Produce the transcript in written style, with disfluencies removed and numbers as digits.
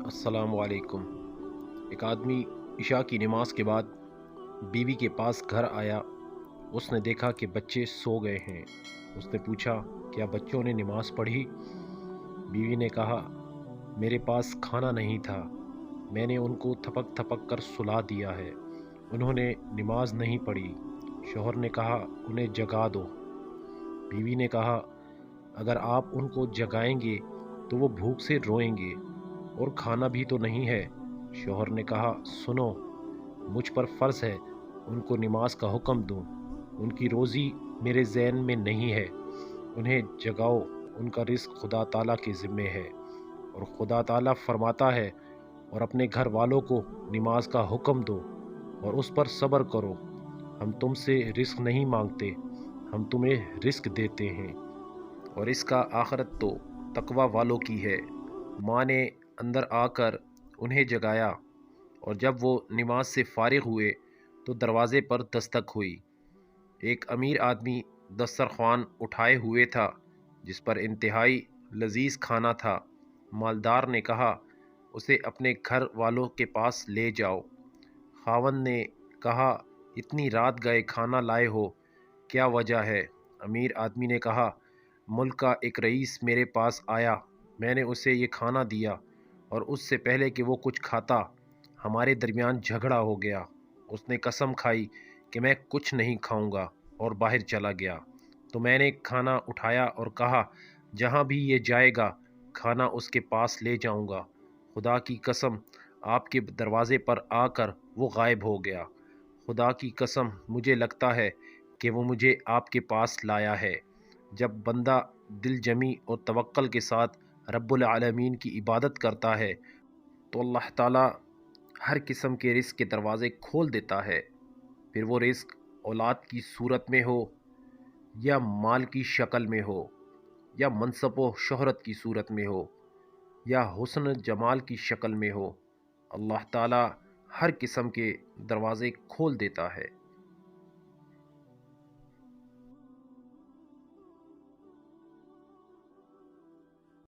अस्सलाम वालेकुम। एक आदमी इशा की नमाज के बाद बीवी के पास घर आया। उसने देखा कि बच्चे सो गए हैं। उसने पूछा, क्या बच्चों ने नमाज पढ़ी? बीवी ने कहा, मेरे पास खाना नहीं था, मैंने उनको थपक थपक कर सुला दिया है, उन्होंने नमाज नहीं पढ़ी। शौहर ने कहा, उन्हें जगा दो। बीवी ने कहा, अगर आप उनको जगाएंगे तो वो भूख से रोएंगे और खाना भी तो नहीं है। शौहर ने कहा, सुनो, मुझ पर फ़र्ज़ है उनको नमाज का हुक्म दूं, उनकी रोज़ी मेरे ज़हन में नहीं है, उन्हें जगाओ, उनका रिज़्क़ खुदा ताला के ज़िम्मे है। और खुदा ताला फरमाता है, और अपने घर वालों को नमाज का हुक्म दो और उस पर सब्र करो, हम तुमसे रिज़्क़ नहीं मांगते, हम तुम्हें रिज़्क़ देते हैं, और इसका आखिरत तो तकवा वालों की है। माँ ने अंदर आकर उन्हें जगाया, और जब वो नमाज से फारिग हुए तो दरवाज़े पर दस्तक हुई। एक अमीर आदमी दस्तरख्वान उठाए हुए था, जिस पर इंतहाई लजीज खाना था। मालदार ने कहा, उसे अपने घर वालों के पास ले जाओ। खावंद ने कहा, इतनी रात गए खाना लाए हो, क्या वजह है? अमीर आदमी ने कहा, मुल्क का एक रईस मेरे पास आया, मैंने उसे ये खाना दिया, और उससे पहले कि वो कुछ खाता हमारे दरमियान झगड़ा हो गया। उसने कसम खाई कि मैं कुछ नहीं खाऊंगा और बाहर चला गया। तो मैंने खाना उठाया और कहा, जहाँ भी ये जाएगा खाना उसके पास ले जाऊंगा। खुदा की कसम, आपके दरवाज़े पर आकर वो गायब हो गया। खुदा की कसम, मुझे लगता है कि वो मुझे आपके पास लाया है। जब बंदा दिल जमी और तवक्कल के साथ रब्बुल आलमीन की इबादत करता है तो अल्लाह ताला हर किस्म के रिस्क के दरवाज़े खोल देता है। फिर वो रिस्क औलाद की सूरत में हो, या माल की शक्ल में हो, या मनसब व शोहरत की सूरत में हो, या हुस्न जमाल की शक्ल में हो, अल्लाह ताला हर किस्म के दरवाज़े खोल देता है।